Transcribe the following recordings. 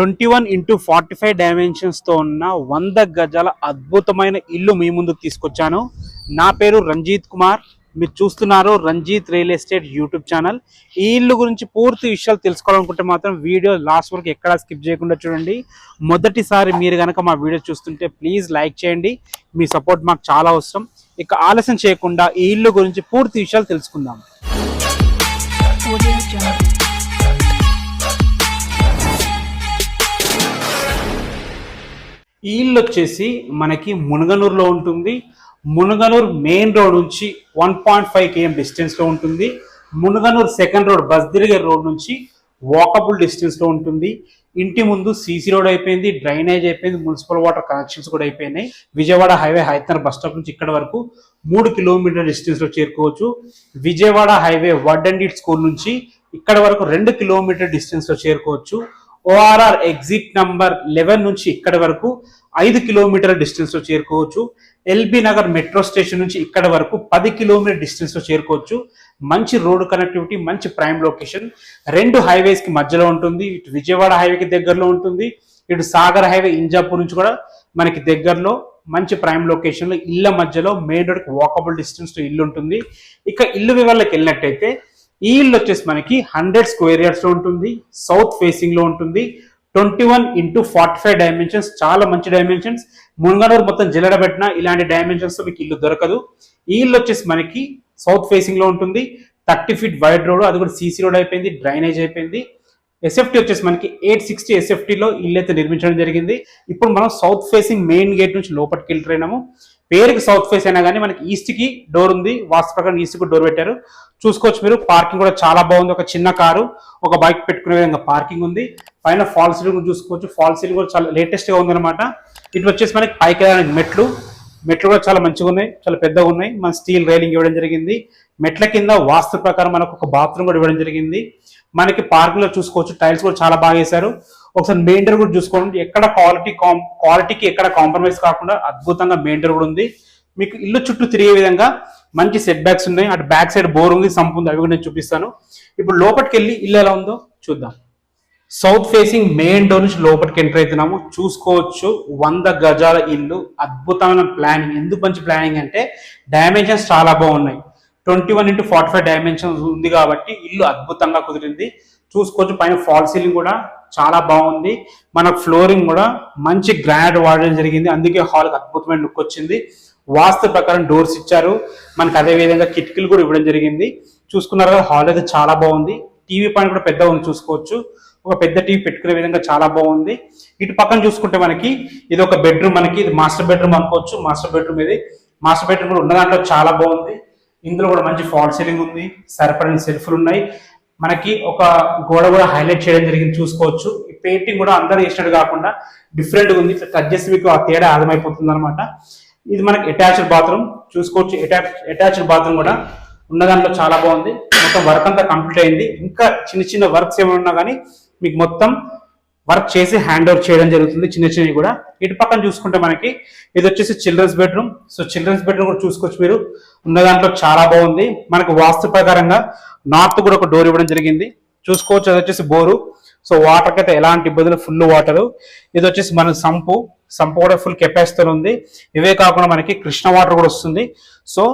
21x45 dimensions తో ఉన్న 100 గజాల అద్భుతమైన ఇల్లు మీ ముందుకు తీసుకొచ్చాను. నా పేరు రంజిత్ కుమార్. మీరు చూస్తున్నారు Ranjith real estate YouTube channel. ఈ ఇల్లు గురించి పూర్తి విషయాలు తెలుసుకోవాలనుకుంటే మాత్రం వీడియో లాస్ట్ వరకు ఎక్కడా స్కిప్ చేయకుండా చూడండి. మొదటిసారి మీరు కనుక మా వీడియో చూస్తుంటే ప్లీజ్ లైక్ చేయండి. మీ సపోర్ట్ మాకు చాలా అవసరం. ఇక ఆలస్యం చేయకుండా ఈ ఇల్లు గురించి పూర్తి విషయాలు తెలుసుకుందాం. ఈ ఇల్లు వచ్చేసి మనకి మునగనూరులో ఉంటుంది. మునగనూరు మెయిన్ రోడ్ నుంచి 1.5 km డిస్టెన్స్లో ఉంటుంది. మునగనూరు సెకండ్ రోడ్ బస్ తిరిగే రోడ్ నుంచి వాకబుల్ డిస్టెన్స్లో ఉంటుంది. ఇంటి ముందు సీసీ రోడ్ అయిపోయింది, డ్రైనేజ్ అయిపోయింది, మున్సిపల్ వాటర్ కనెక్షన్స్ కూడా అయిపోయినాయి. విజయవాడ హైవే హైతనర్ బస్ స్టాప్ నుంచి ఇక్కడ వరకు 3 కిలోమీటర్ డిస్టెన్స్లో చేరుకోవచ్చు. విజయవాడ హైవే వడ్డండి స్కూల్ నుంచి ఇక్కడ వరకు 2 కిలోమీటర్ డిస్టెన్స్లో చేరుకోవచ్చు. ఓఆర్ఆర్ ఎగ్జిట్ నంబర్ 11 నుంచి ఇక్కడ వరకు 5 కిలోమీటర్ డిస్టెన్స్ లో చేరుకోవచ్చు. ఎల్బీ నగర్ మెట్రో స్టేషన్ నుంచి ఇక్కడ వరకు 10 కిలోమీటర్ డిస్టెన్స్ లో చేరుకోవచ్చు. మంచి రోడ్ కనెక్టివిటీ, మంచి ప్రైమ్ లొకేషన్, 2 హైవేస్ కి మధ్యలో ఉంటుంది. ఇటు విజయవాడ హైవేకి దగ్గరలో ఉంటుంది, ఇటు సాగర్ హైవే ఇంజాపూర్ నుంచి కూడా మనకి దగ్గరలో మంచి ప్రైమ్ లొకేషన్ లో ఇళ్ల మధ్యలో మెయిన్ రోడ్ కి వాకబుల్ డిస్టెన్స్ లో ఇల్లు ఉంటుంది. ఇక ఇల్లు వివరాలకు వెళ్ళినట్టయితే ఈ ఇల్లు వచ్చేసి మనకి 100 స్క్వేర్ యార్డ్స్ లో ఉంటుంది. సౌత్ ఫేసింగ్ లో ఉంటుంది. 21x45 డైమెన్షన్స్, చాలా మంచి డైమెన్షన్స్. మునగనూరు మొత్తం జిల్లడబెట్టిన ఇలాంటి డైమెన్షన్స్ తో మీకు ఇల్లు దొరకదు. ఈ ఇల్లు వచ్చేసి మనకి సౌత్ ఫేసింగ్ లో ఉంటుంది. 30 feet వైడ్ రోడ్, అది కూడా సీసీ రోడ్ అయిపోయింది, డ్రైనేజ్ అయిపోయింది. ఎస్ఎఫ్టీ వచ్చేసి మనకి 860 ఎస్ఎఫ్టీలో ఇల్లు అయితే నిర్మించడం జరిగింది. ఇప్పుడు మనం సౌత్ ఫేసింగ్ మెయిన్ గేట్ నుంచి లోపలికి వెళ్ళిపోయినాము. పేరుకి సౌత్ ఫేస్ అయినా కానీ మనకి ఈస్ట్ కి డోర్ ఉంది. వాస్తు ప్రకారం ఈస్ట్ కి డోర్ పెట్టారు. చూసుకోవచ్చు మీరు. పార్కింగ్ కూడా చాలా బాగుంది. ఒక చిన్న కారు, ఒక బైక్ పెట్టుకునే విధంగా పార్కింగ్ ఉంది. పైన ఫాల్ సీలింగ్ చూసుకోవచ్చు. ఫాల్ సీలింగ్ కూడా చాలా లేటెస్ట్ గా ఉందన్నమాట. ఇటు వచ్చేసి మనకి పైకి వెళ్ళడానికి మెట్లు కూడా చాలా మంచిగా ఉన్నాయి, చాలా పెద్దగా ఉన్నాయి. మన స్టీల్ రైలింగ్ ఇవ్వడం జరిగింది. మెట్ల కింద వాస్తు ప్రకారం మనకు ఒక బాత్రూమ్ కూడా ఇవ్వడం జరిగింది. మనకి పార్కింగ్ లో చూసుకోవచ్చు, టైల్స్ కూడా చాలా బాగా వేశారు. ఒకసారి మెయిన్ డోర్ కూడా చూసుకోండి. ఎక్కడ క్వాలిటీకి ఎక్కడ కాంప్రమైజ్ కాకుండా అద్భుతంగా మెయిన్ డోర్ కూడా ఉంది. మీకు ఇల్లు చుట్టూ తిరిగే విధంగా మంచి సెట్ బ్యాక్స్ ఉన్నాయి. అటు బ్యాక్ సైడ్ బోర్ ఉంది, సంప్ ఉంది, అవి కూడా నేను చూపిస్తాను. ఇప్పుడు లోపలికి వెళ్ళి ఇల్లు ఎలా ఉందో చూద్దాం. సౌత్ ఫేసింగ్ మెయిన్ డోర్ నుంచి లోపలికి ఎంటర్ అవుతున్నాము. చూసుకోవచ్చు 100 గజాల ఇల్లు, అద్భుతమైన ప్లానింగ్. ఎందుకు మంచి ప్లానింగ్ అంటే డైమెన్షన్స్ చాలా బాగున్నాయి. 21x45 డైమెన్షన్స్ ఉంది కాబట్టి ఇల్లు అద్భుతంగా కుదిరింది. చూసుకోవచ్చు. పైన ఫాల్ సీలింగ్ కూడా చాలా బాగుంది. మనకు ఫ్లోరింగ్ కూడా మంచి గ్రానైట్ వాడడం జరిగింది. అందుకే హాల్కి అద్భుతమైన లుక్ వచ్చింది. వాస్తు ప్రకారం డోర్స్ ఇచ్చారు. మనకు అదే విధంగా కిటికీలు కూడా ఇవ్వడం జరిగింది. చూసుకున్నారు కదా, హాల్ అయితే చాలా బాగుంది. టీవీ పాయింట్ కూడా పెద్దగా ఉంది. చూసుకోవచ్చు. ఒక పెద్ద టీవీ పెట్టుకునే విధంగా చాలా బాగుంది. ఇటు పక్కన చూసుకుంటే మనకి ఇది ఒక బెడ్రూమ్, మనకి ఇది మాస్టర్ బెడ్రూమ్ అనుకోవచ్చు. మాస్టర్ బెడ్రూమ్ ఇది. మాస్టర్ బెడ్రూమ్ కూడా ఉన్న దాంట్లో చాలా బాగుంది. ఇందులో కూడా మంచి ఫాల్ సీలింగ్ ఉంది, సరిపడిన సెల్ఫ్లు ఉన్నాయి. మనకి ఒక గోడ కూడా హైలైట్ చేయడం జరిగింది. చూసుకోవచ్చు. ఈ పెయింటింగ్ కూడా అందరూ వేసినట్టు కాకుండా డిఫరెంట్ గా ఉంది. కట్ చేసి మీకు ఆ తేడా అర్థమైపోతుంది అనమాట. ఇది మనకి అటాచ్డ్ బాత్రూమ్. చూసుకోవచ్చు. అటాచ్డ్ బాత్రూమ్ కూడా ఉన్న దాంట్లో చాలా బాగుంది. మొత్తం వర్క్ అంతా కంప్లీట్ అయింది. ఇంకా చిన్న చిన్న వర్క్స్ ఏమైనా ఉన్నా కానీ మీకు మొత్తం వర్క్ చేసి హ్యాండ్ ఓవర్ చేయడం జరుగుతుంది, చిన్న చిన్నవి కూడా. ఇటు పక్కన చూసుకుంటే మనకి ఇది వచ్చేసి children's bedroom. So children's bedroom కూడా చూసుకోవచ్చు మీరు. ఉన్న దాంట్లో చాలా బాగుంది. మనకు వాస్తు ప్రకారంగా నార్త్ కూడా ఒక డోర్ ఇవ్వడం జరిగింది. చూసుకోవచ్చు. అది వచ్చేసి బోరు. సో వాటర్కి అయితే ఎలాంటి ఇబ్బందులు, ఫుల్ వాటర్. ఇది వచ్చేసి మన సంపు కూడా ఫుల్ కెపాసిటీ ఉంది. ఇవే కాకుండా మనకి కృష్ణ వాటర్ కూడా వస్తుంది. సో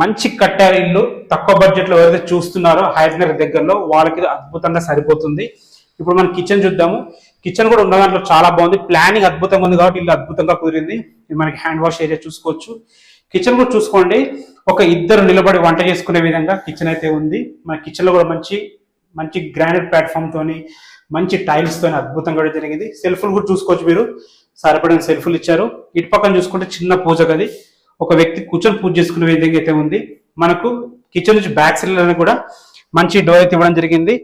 మంచి కట్టారు ఇల్లు. తక్కువ బడ్జెట్ లో ఎవరైతే చూస్తున్నారో హైదరాబాద్ దగ్గరలో వాళ్ళకి అద్భుతంగా సరిపోతుంది. ఇప్పుడు మనం కిచెన్ చూద్దాము. కిచెన్ కూడా ఉన్న దాంట్లో చాలా బాగుంది. ప్లానింగ్ అద్భుతంగా ఉంది కాబట్టి ఇల్లు అద్భుతంగా కుదిరింది. ఇది మనకి హ్యాండ్ వాష్ ఏరియా చూసుకోవచ్చు. కిచెన్ కూడా చూసుకోండి. ఒక ఇద్దరు నిలబడి వంట చేసుకునే విధంగా కిచెన్ అయితే ఉంది. మన కిచెన్ లో కూడా మంచి గ్రానైట్ ప్లాట్ఫామ్ తోని, మంచి టైల్స్ తోని అద్భుతంగా కూడా జరిగింది. సెల్ఫ్లు కూడా చూసుకోవచ్చు మీరు. సరిపడిన సెల్ఫ్లు ఇచ్చారు. ఇటు పక్కన చూసుకుంటే చిన్న పూజ గది, ఒక వ్యక్తి కూర్చొని పూజ చేసుకునే విధంగా అయితే ఉంది. మనకు కిచెన్ నుంచి బ్యాక్ సైడ్ కూడా మంచి డోర్ అయితే ఇవ్వడం జరిగింది.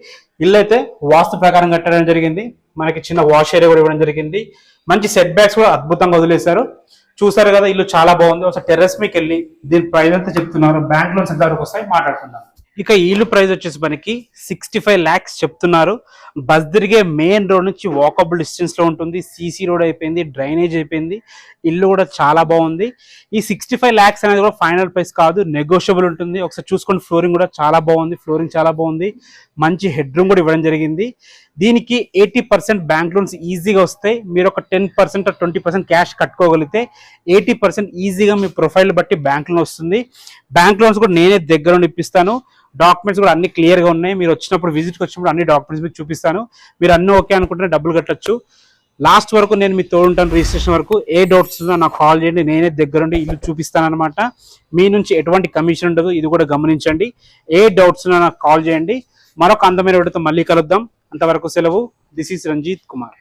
ఇల్లు అయితే వాస్తు ప్రకారం కట్టడం జరిగింది. మనకి చిన్న వాష్ ఏరియా కూడా ఇవ్వడం జరిగింది. మంచి సెట్ బ్యాక్స్ కూడా అద్భుతంగా వదిలేశారు. చూసారు కదా, ఇల్లు చాలా బాగుంది. ఒకసారి టెర్రస్ మీకు వెళ్ళి దీని ప్రైస్ ఎంత చెప్తున్నారు, బ్యాంక్ లోన్స్ ఎంత వరకు వస్తాయి మాట్లాడుకుందాం. ఇక ఈ ఇల్లు ప్రైస్ వచ్చేసి మనకి 65 lakhs చెప్తున్నారు. బస్ తిరిగే మెయిన్ రోడ్ నుంచి వాకబుల్ డిస్టెన్స్ లో ఉంటుంది. సీసీ రోడ్ అయిపోయింది, డ్రైనేజ్ అయిపోయింది. ఇల్లు కూడా చాలా బాగుంది. ఈ 65 lakhs అనేది కూడా ఫైనల్ ప్రైస్ కాదు, నెగోషియబుల్ ఉంటుంది. ఒకసారి చూసుకోండి. ఫ్లోరింగ్ కూడా చాలా బాగుంది. మంచి హెడ్ రూమ్ కూడా ఇవ్వడం జరిగింది. దీనికి 80% బ్యాంక్ లోన్స్ ఈజీగా వస్తాయి. మీరు ఒక 10% 20% క్యాష్ కట్టుకోగలిగితే 80% ఈజీగా మీ ప్రొఫైల్ బట్టి బ్యాంక్ లోన్ వస్తుంది. బ్యాంక్ లోన్స్ కూడా నేనే దగ్గర ఉండి ఇప్పిస్తాను. డాక్యుమెంట్స్ కూడా అన్ని క్లియర్గా ఉన్నాయి. మీరు వచ్చినప్పుడు విజిట్కి వచ్చినప్పుడు అన్ని డాక్యుమెంట్స్ మీకు చూపిస్తాను. మీరు అన్నీ ఓకే అనుకుంటే డబ్బులు కట్టచ్చు. లాస్ట్ వరకు నేను మీ తోడుంటాను. రిజిస్ట్రేషన్ వరకు ఏ డౌట్స్ ఉన్నా నాకు కాల్ చేయండి. నేనే దగ్గరుండి ఇల్లు చూపిస్తాను అనమాట. మీ నుంచి ఎటువంటి కమిషన్ ఉండదు, ఇది కూడా గమనించండి. ఏ డౌట్స్ ఉన్నా నాకు కాల్ చేయండి. మరొక అందమైన వీడియోతో మళ్ళీ కలుద్దాం. అంతవరకు సెలవు. This is Ranjith Kumar.